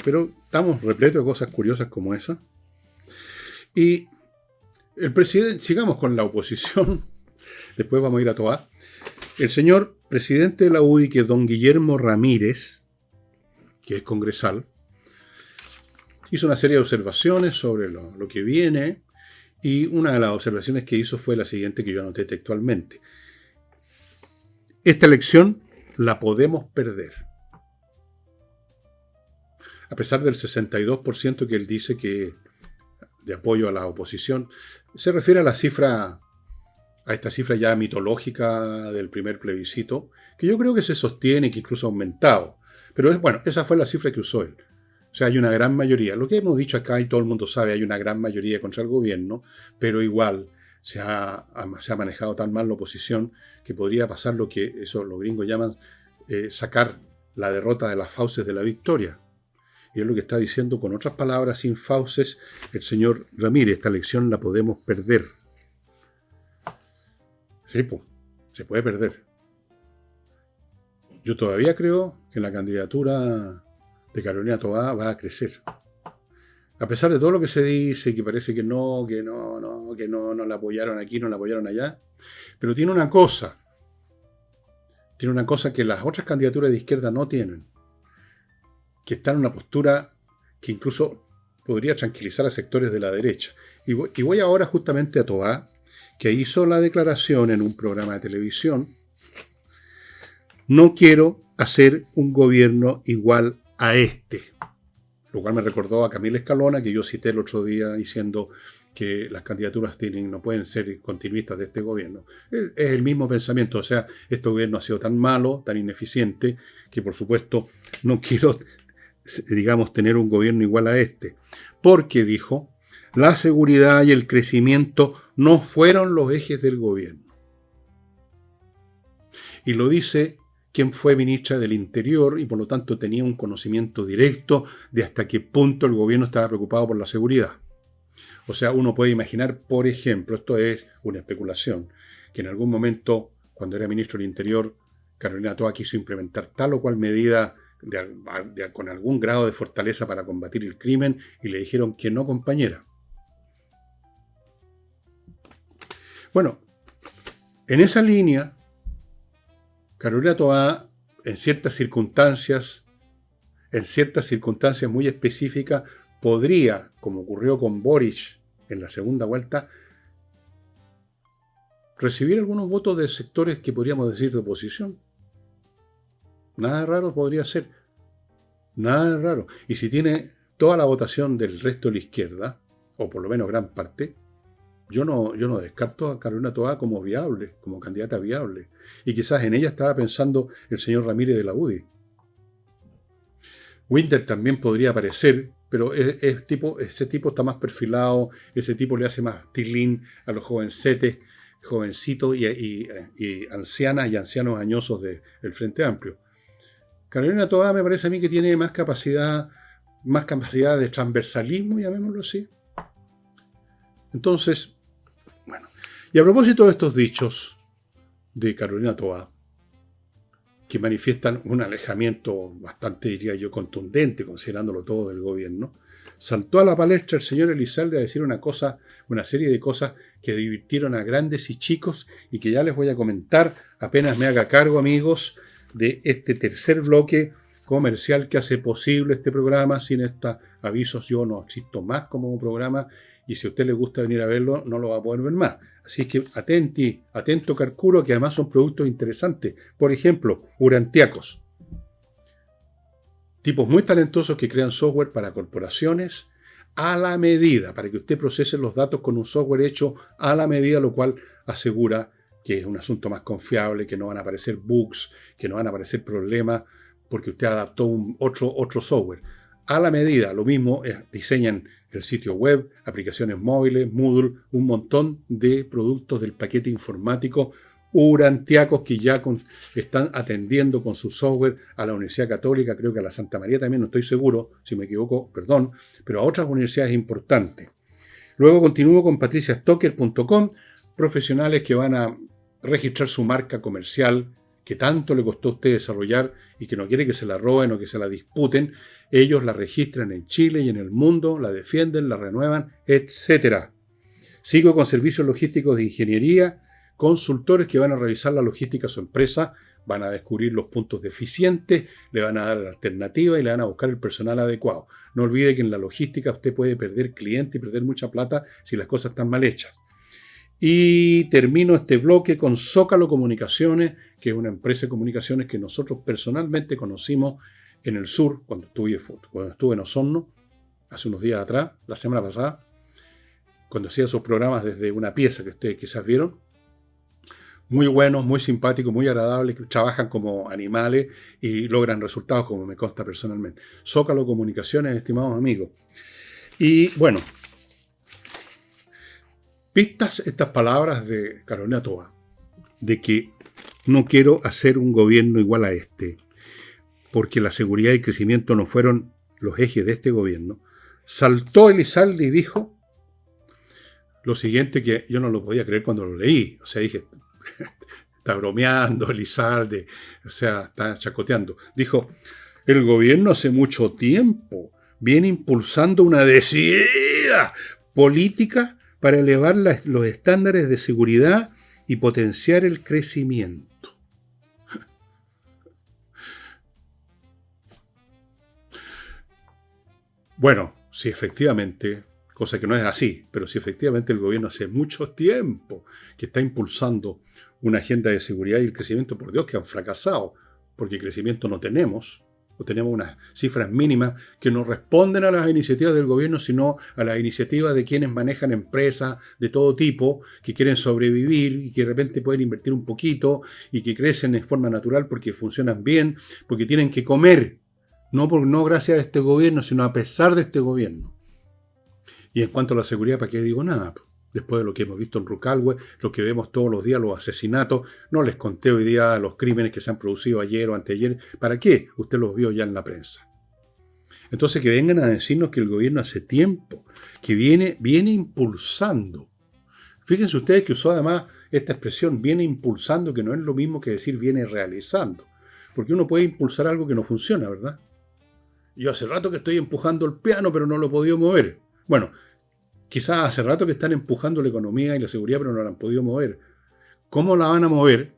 Pero estamos repletos de cosas curiosas como esa. Y el presidente, sigamos con la oposición, después vamos a ir a Toá. El señor presidente de la UDI, que es don Guillermo Ramírez, que es congresal, hizo una serie de observaciones sobre lo que viene, y una de las observaciones que hizo fue la siguiente que yo anoté textualmente. Esta elección la podemos perder. A pesar del 62% que él dice que de apoyo a la oposición, se refiere a la cifra, a esta cifra ya mitológica del primer plebiscito, que yo creo que se sostiene, que incluso ha aumentado. Pero bueno, esa fue la cifra que usó él. O sea, hay una gran mayoría. Lo que hemos dicho acá, y todo el mundo sabe, hay una gran mayoría contra el gobierno, pero igual se ha manejado tan mal la oposición que podría pasar lo que eso los gringos llaman sacar la derrota de las fauces de la victoria. Y es lo que está diciendo, con otras palabras, sin fauces, el señor Ramírez. Esta elección la podemos perder. Sí, pues, se puede perder. Yo todavía creo que la candidatura de Carolina Toá va a crecer. A pesar de todo lo que se dice, que parece que no la apoyaron aquí, no la apoyaron allá. Pero tiene una cosa que las otras candidaturas de izquierda no tienen. Que está en una postura que incluso podría tranquilizar a sectores de la derecha. Y voy ahora justamente a Toá, que hizo la declaración en un programa de televisión: no quiero hacer un gobierno igual a este. Lo cual me recordó a Camila Escalona, que yo cité el otro día diciendo que las candidaturas no pueden ser continuistas de este gobierno. Es el mismo pensamiento, o sea, este gobierno ha sido tan malo, tan ineficiente, que por supuesto no quiero, digamos, tener un gobierno igual a este. Porque, dijo, la seguridad y el crecimiento no fueron los ejes del gobierno. Y lo dice quien fue ministra del Interior y por lo tanto tenía un conocimiento directo de hasta qué punto el gobierno estaba preocupado por la seguridad. O sea, uno puede imaginar, por ejemplo, esto es una especulación, que en algún momento, cuando era ministro del Interior, Carolina Toá quiso implementar tal o cual medida con algún grado de fortaleza para combatir el crimen y le dijeron que no, compañera. Bueno, en esa línea, Carolina Toá, en ciertas circunstancias muy específicas, podría, como ocurrió con Boric en la segunda vuelta, recibir algunos votos de sectores que podríamos decir de oposición. Nada raro podría ser. Nada raro. Y si tiene toda la votación del resto de la izquierda, o por lo menos gran parte, yo no descarto a Carolina Toá como viable, como candidata viable. Y quizás en ella estaba pensando el señor Ramírez de la UDI. Winter también podría aparecer, pero ese tipo está más perfilado, ese tipo le hace más tilín a los jovencitos y ancianas y ancianos añosos del Frente Amplio. Carolina Toá me parece a mí que tiene más capacidad de transversalismo, llamémoslo así. Entonces, bueno, y a propósito de estos dichos de Carolina Toá, que manifiestan un alejamiento bastante, diría yo, contundente, considerándolo todo del gobierno, saltó a la palestra el señor Elizalde a decir una serie de cosas que divirtieron a grandes y chicos y que ya les voy a comentar apenas me haga cargo, amigos, de este tercer bloque comercial que hace posible este programa. Sin estos avisos yo no existo más como programa y si a usted le gusta venir a verlo, no lo va a poder ver más. Así que atento calculo, que además son productos interesantes. Por ejemplo, Urantiacos. Tipos muy talentosos que crean software para corporaciones a la medida, para que usted procese los datos con un software hecho a la medida, lo cual asegura que es un asunto más confiable, que no van a aparecer bugs, que no van a aparecer problemas, porque usted adaptó otro software. A la medida, lo mismo, diseñan el sitio web, aplicaciones móviles, Moodle, un montón de productos del paquete informático Urantiacos que ya están atendiendo con su software a la Universidad Católica, creo que a la Santa María también, no estoy seguro, si me equivoco, perdón, pero a otras universidades importantes. Luego continúo con patriciastocker.com, profesionales que van a registrar su marca comercial que tanto le costó a usted desarrollar y que no quiere que se la roben o que se la disputen. Ellos la registran en Chile y en el mundo, la defienden, la renuevan, etc. Sigo con servicios logísticos de ingeniería, consultores que van a revisar la logística de su empresa, van a descubrir los puntos deficientes, le van a dar la alternativa y le van a buscar el personal adecuado. No olvide que en la logística usted puede perder clientes y perder mucha plata si las cosas están mal hechas. Y termino este bloque con Zócalo Comunicaciones, que es una empresa de comunicaciones que nosotros personalmente conocimos en el sur, cuando estuve en Osorno, hace unos días atrás, la semana pasada, cuando hacía esos programas desde una pieza que ustedes quizás vieron. Muy buenos, muy simpáticos, muy agradables, que trabajan como animales y logran resultados como me consta personalmente. Zócalo Comunicaciones, estimados amigos. Y bueno, vistas estas palabras de Carolina Toa, de que no quiero hacer un gobierno igual a este, porque la seguridad y el crecimiento no fueron los ejes de este gobierno, saltó Elizalde y dijo lo siguiente, que yo no lo podía creer cuando lo leí. O sea, dije, está bromeando Elizalde, o sea, está chacoteando. Dijo, el gobierno hace mucho tiempo viene impulsando una decidida política para elevar los estándares de seguridad y potenciar el crecimiento. Bueno, si efectivamente, cosa que no es así, pero si efectivamente el gobierno hace mucho tiempo que está impulsando una agenda de seguridad y el crecimiento, por Dios que han fracasado, porque crecimiento no tenemos, o tenemos unas cifras mínimas que no responden a las iniciativas del gobierno, sino a las iniciativas de quienes manejan empresas de todo tipo, que quieren sobrevivir y que de repente pueden invertir un poquito y que crecen de forma natural porque funcionan bien, porque tienen que comer, no gracias a este gobierno, sino a pesar de este gobierno. Y en cuanto a la seguridad, ¿para qué digo nada? Después de lo que hemos visto en Rucalhue, lo que vemos todos los días, los asesinatos, no les conté hoy día los crímenes que se han producido ayer o anteayer. ¿Para qué? Usted los vio ya en la prensa. Entonces que vengan a decirnos que el gobierno hace tiempo, que viene impulsando. Fíjense ustedes que usó además esta expresión, viene impulsando, que no es lo mismo que decir viene realizando. Porque uno puede impulsar algo que no funciona, ¿verdad? Yo hace rato que estoy empujando el piano, pero no lo he podido mover. Bueno, quizás hace rato que están empujando la economía y la seguridad, pero no la han podido mover. ¿Cómo la van a mover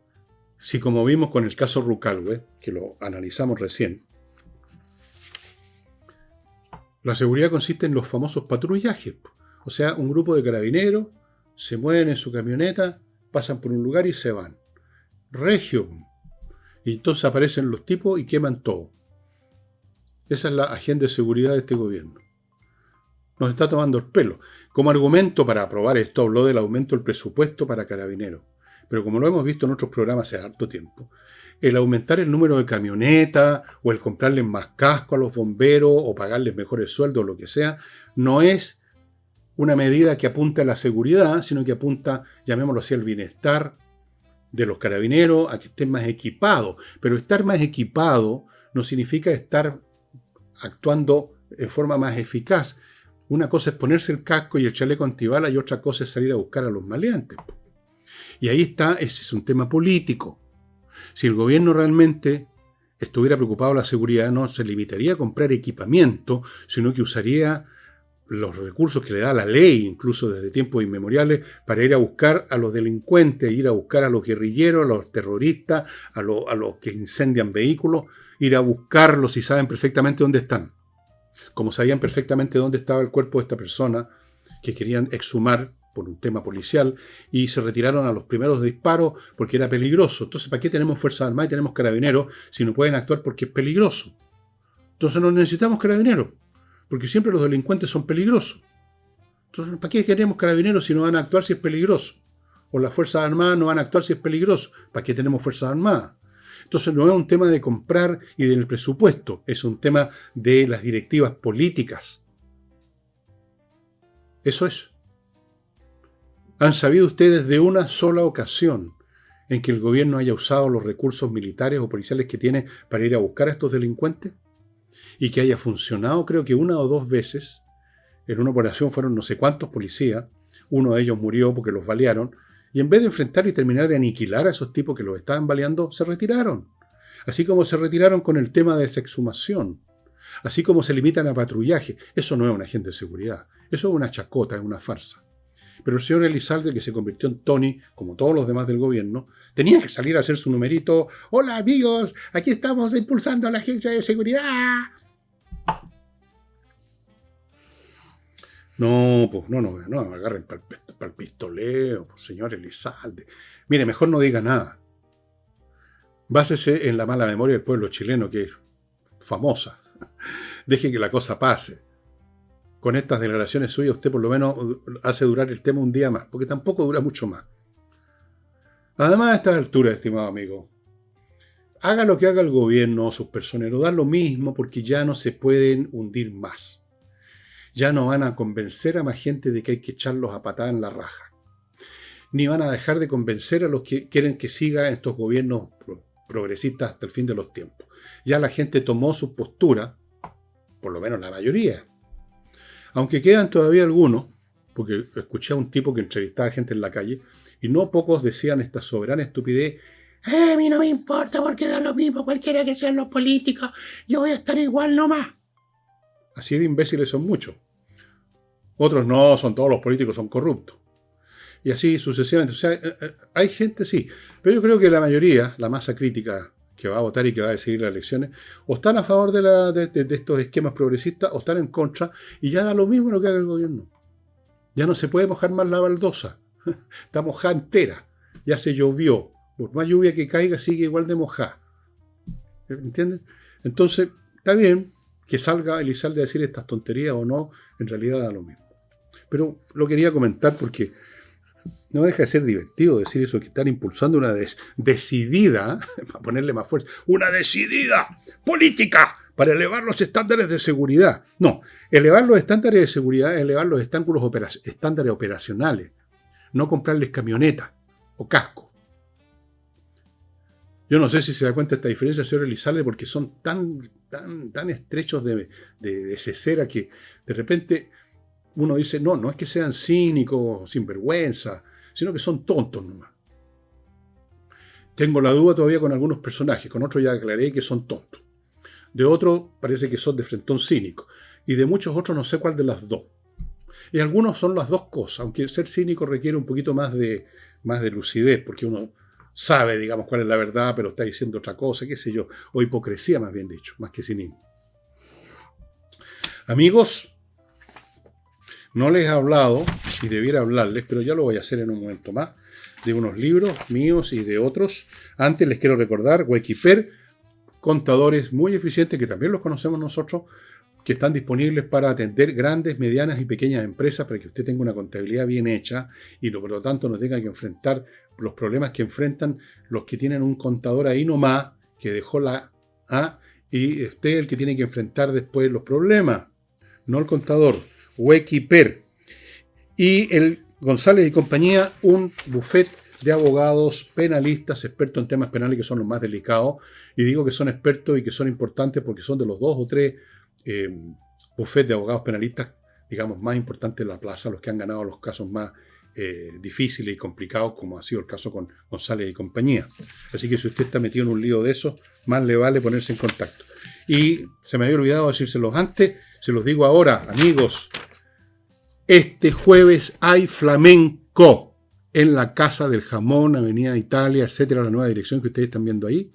si, como vimos con el caso Rucalhue, que lo analizamos recién, la seguridad consiste en los famosos patrullajes? O sea, un grupo de carabineros se mueven en su camioneta, pasan por un lugar y se van. Regio. Y entonces aparecen los tipos y queman todo. Esa es la agenda de seguridad de este gobierno. Nos está tomando el pelo. Como argumento para aprobar esto, habló del aumento del presupuesto para carabineros. Pero como lo hemos visto en otros programas hace harto tiempo, el aumentar el número de camionetas o el comprarles más casco a los bomberos o pagarles mejores sueldos o lo que sea, no es una medida que apunta a la seguridad, sino que apunta, llamémoslo así, al bienestar de los carabineros, a que estén más equipados. Pero estar más equipado no significa estar actuando de forma más eficaz. Una cosa es ponerse el casco y el chaleco antibala y otra cosa es salir a buscar a los maleantes. Y ahí está, ese es un tema político. Si el gobierno realmente estuviera preocupado de la seguridad, no se limitaría a comprar equipamiento, sino que usaría los recursos que le da la ley, incluso desde tiempos inmemoriales, para ir a buscar a los delincuentes, ir a buscar a los guerrilleros, a los terroristas, a los que incendian vehículos, ir a buscarlos y saben perfectamente dónde están. Como sabían perfectamente dónde estaba el cuerpo de esta persona que querían exhumar por un tema policial y se retiraron a los primeros disparos porque era peligroso. Entonces, ¿para qué tenemos Fuerzas Armadas y tenemos carabineros si no pueden actuar porque es peligroso? Entonces no necesitamos carabineros, porque siempre los delincuentes son peligrosos. Entonces, ¿para qué queremos carabineros si no van a actuar si es peligroso? O las Fuerzas Armadas no van a actuar si es peligroso. ¿Para qué tenemos Fuerzas Armadas? Entonces no es un tema de comprar y del presupuesto, es un tema de las directivas políticas. Eso es. ¿Han sabido ustedes de una sola ocasión en que el gobierno haya usado los recursos militares o policiales que tiene para ir a buscar a estos delincuentes? Y que haya funcionado, creo que una o dos veces. En una operación fueron no sé cuántos policías, uno de ellos murió porque los balearon, y en vez de enfrentar y terminar de aniquilar a esos tipos que los estaban baleando, se retiraron. Así como se retiraron con el tema de exhumación, así como se limitan a patrullaje. Eso no es un agente de seguridad, eso es una chacota, es una farsa. Pero el señor Elizalde, que se convirtió en Tony, como todos los demás del gobierno, tenía que salir a hacer su numerito. Hola amigos, aquí estamos impulsando a la agencia de seguridad. No, pues no me agarren para el pistoleo, pues, señor Elizalde. Mire, mejor no diga nada. Básese en la mala memoria del pueblo chileno, que es famosa. Deje que la cosa pase. Con estas declaraciones suyas usted por lo menos hace durar el tema un día más, porque tampoco dura mucho más. Además, a estas alturas, estimado amigo, haga lo que haga el gobierno o sus personeros, da lo mismo porque ya no se pueden hundir más. Ya no van a convencer a más gente de que hay que echarlos a patada en la raja. Ni van a dejar de convencer a los que quieren que sigan estos gobiernos progresistas hasta el fin de los tiempos. Ya la gente tomó su postura, por lo menos la mayoría. Aunque quedan todavía algunos, porque escuché a un tipo que entrevistaba a gente en la calle, y no pocos decían esta soberana estupidez: a mí no me importa porque da lo mismo cualquiera que sean los políticos, yo voy a estar igual nomás. Así de imbéciles son muchos. Otros no, son todos los políticos, son corruptos. Y así sucesivamente. O sea, hay gente, sí. Pero yo creo que la mayoría, la masa crítica que va a votar y que va a decidir las elecciones, o están a favor de estos esquemas progresistas o están en contra, y ya da lo mismo lo que haga el gobierno. Ya no se puede mojar más la baldosa. Está mojada entera. Ya se llovió. Por más lluvia que caiga, sigue igual de mojada. ¿Entienden? Entonces, está bien que salga Elizalde a decir estas tonterías o no, en realidad da lo mismo. Pero lo quería comentar porque no deja de ser divertido decir eso, que están impulsando una decidida, para ponerle más fuerza, una decidida política para elevar los estándares de seguridad. No, elevar los estándares de seguridad es elevar los estándares operacionales, no comprarles camioneta o casco. Yo no sé si se da cuenta de esta diferencia, señor Elizalde, porque son tan estrechos de cesera que de repente uno dice, no es que sean cínicos, sinvergüenza, sino que son tontos nomás. Tengo la duda todavía con algunos personajes, con otros ya aclaré que son tontos. De otros parece que son de frentón cínicos. Y de muchos otros no sé cuál de las dos. Y algunos son las dos cosas, aunque ser cínico requiere un poquito más de lucidez, porque uno sabe, digamos, cuál es la verdad, pero está diciendo otra cosa, qué sé yo, o hipocresía más bien dicho, más que cinismo. Amigos, no les he hablado, y debiera hablarles, pero ya lo voy a hacer en un momento más, de unos libros míos y de otros. Antes les quiero recordar, Wekiper, contadores muy eficientes, que también los conocemos nosotros, que están disponibles para atender grandes, medianas y pequeñas empresas para que usted tenga una contabilidad bien hecha y por lo tanto no tenga que enfrentar los problemas que enfrentan los que tienen un contador ahí nomás, que dejó la A, y usted es el que tiene que enfrentar después los problemas, no el contador. Wekiper. Y el González y compañía, un buffet de abogados penalistas, expertos en temas penales que son los más delicados, y digo que son expertos y que son importantes porque son de los 2 o 3 buffets de abogados penalistas, digamos, más importantes de la plaza, los que han ganado los casos más difíciles y complicados, como ha sido el caso con González y compañía. Así que si usted está metido en un lío de esos, más le vale ponerse en contacto. Y se me había olvidado decírselos antes, se los digo ahora, amigos. Este jueves hay flamenco en la Casa del Jamón, Avenida Italia, etcétera, la nueva dirección que ustedes están viendo ahí.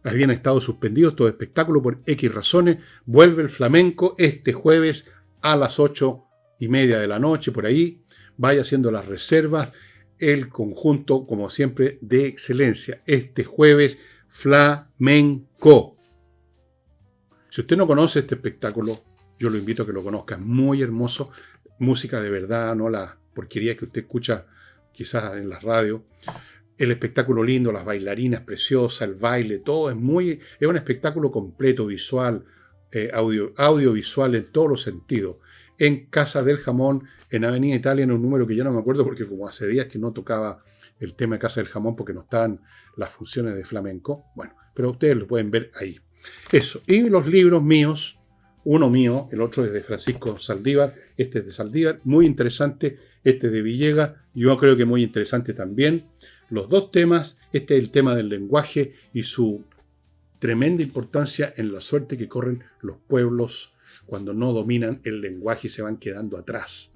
Habían estado suspendidos todo espectáculo por X razones. Vuelve el flamenco este jueves a las 8 de la noche, por ahí. Vaya haciendo las reservas. El conjunto, como siempre, de excelencia. Este jueves, flamenco. Si usted no conoce este espectáculo, yo lo invito a que lo conozca. Es muy hermoso. Música de verdad, no la porquería que usted escucha quizás en la radio. El espectáculo lindo, las bailarinas preciosas, el baile, todo es un espectáculo completo, visual, audiovisual en todos los sentidos. En Casa del Jamón, en Avenida Italia, en un número que ya no me acuerdo porque como hace días que no tocaba el tema de Casa del Jamón porque no estaban las funciones de flamenco. Bueno, pero ustedes lo pueden ver ahí. Eso. Y los libros míos, uno mío, el otro es de Francisco Saldívar, este es de Saldívar, muy interesante, este es de Villegas, yo creo que muy interesante también. Los dos temas, este es el tema del lenguaje y su tremenda importancia en la suerte que corren los pueblos cuando no dominan el lenguaje y se van quedando atrás.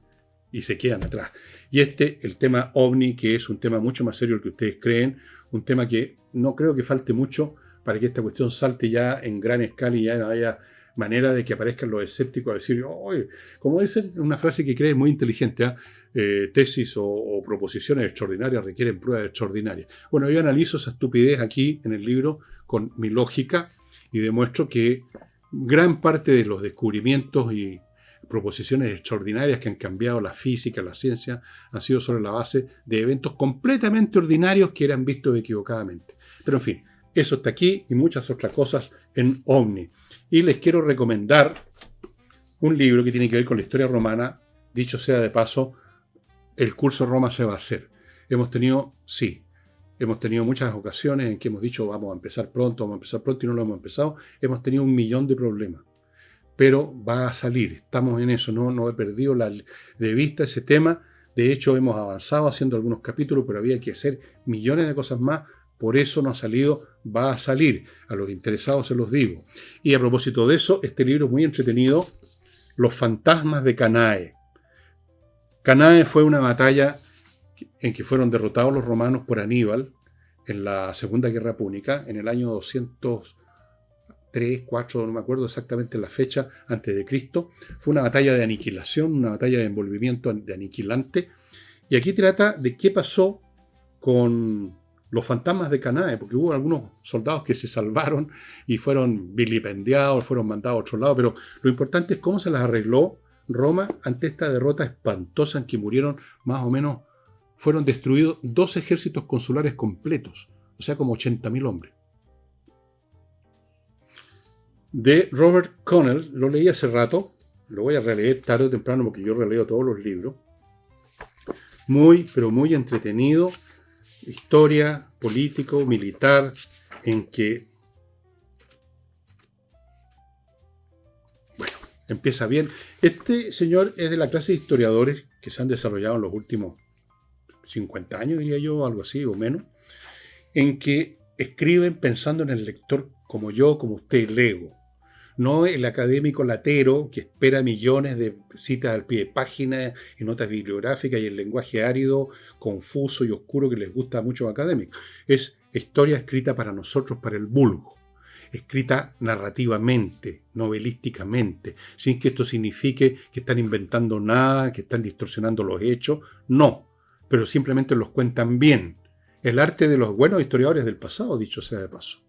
Y se quedan atrás. Y el tema OVNI, que es un tema mucho más serio del que ustedes creen, un tema que no creo que falte mucho para que esta cuestión salte ya en gran escala y ya no haya manera de que aparezcan los escépticos a decir, oye, como dicen, una frase que cree muy inteligente, tesis o proposiciones extraordinarias requieren pruebas extraordinarias. Bueno, yo analizo esa estupidez aquí en el libro con mi lógica y demuestro que gran parte de los descubrimientos y proposiciones extraordinarias que han cambiado la física, la ciencia, han sido sobre la base de eventos completamente ordinarios que eran vistos equivocadamente. Pero en fin, eso está aquí y muchas otras cosas en OVNI. Y les quiero recomendar un libro que tiene que ver con la historia romana. Dicho sea de paso, el curso Roma se va a hacer. Hemos tenido muchas ocasiones en que hemos dicho vamos a empezar pronto y no lo hemos empezado. Hemos tenido 1.000.000 de problemas. Pero va a salir, estamos en eso, no he perdido de vista ese tema. De hecho, hemos avanzado haciendo algunos capítulos, pero había que hacer millones de cosas más. Por eso no ha salido, va a salir. A los interesados se los digo. Y a propósito de eso, este libro es muy entretenido, Los fantasmas de Canae. Canae fue una batalla en que fueron derrotados los romanos por Aníbal en la Segunda Guerra Púnica, en el año 203, 4, no me acuerdo exactamente la fecha, antes de Cristo. Fue una batalla de aniquilación, una batalla de envolvimiento de aniquilante. Y aquí trata de qué pasó con los fantasmas de Canae, porque hubo algunos soldados que se salvaron y fueron vilipendiados, fueron mandados a otro lado, pero lo importante es cómo se las arregló Roma ante esta derrota espantosa en que murieron más o menos, fueron destruidos 2 ejércitos consulares completos, o sea, como 80.000 hombres. De Robert Connell, lo leí hace rato, lo voy a releer tarde o temprano porque yo releo todos los libros. Muy, pero muy entretenido. Historia, político, militar, en que, bueno, empieza bien. Este señor es de la clase de historiadores que se han desarrollado en los últimos 50 años, diría yo, algo así o menos, en que escriben pensando en el lector como yo, como usted, lego. No el académico latero que espera millones de citas al pie de página y notas bibliográficas y el lenguaje árido, confuso y oscuro que les gusta a muchos académicos. Es historia escrita para nosotros, para el vulgo. Escrita narrativamente, novelísticamente, sin que esto signifique que están inventando nada, que están distorsionando los hechos. No, pero simplemente los cuentan bien. El arte de los buenos historiadores del pasado, dicho sea de paso.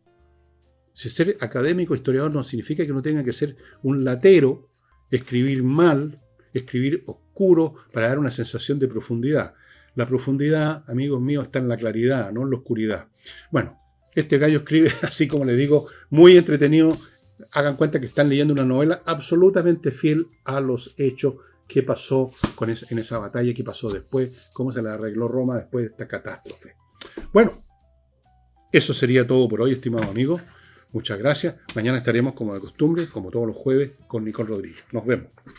Si ser académico, historiador, no significa que no tenga que ser un latero, escribir mal, escribir oscuro para dar una sensación de profundidad. La profundidad, amigos míos, está en la claridad, no en la oscuridad. Bueno, este gallo escribe, así como les digo, muy entretenido. Hagan cuenta que están leyendo una novela absolutamente fiel a los hechos que pasó en esa batalla, qué pasó después, cómo se la arregló Roma después de esta catástrofe. Bueno, eso sería todo por hoy, estimados amigos. Muchas gracias. Mañana estaremos como de costumbre, como todos los jueves, con Nicole Rodríguez. Nos vemos.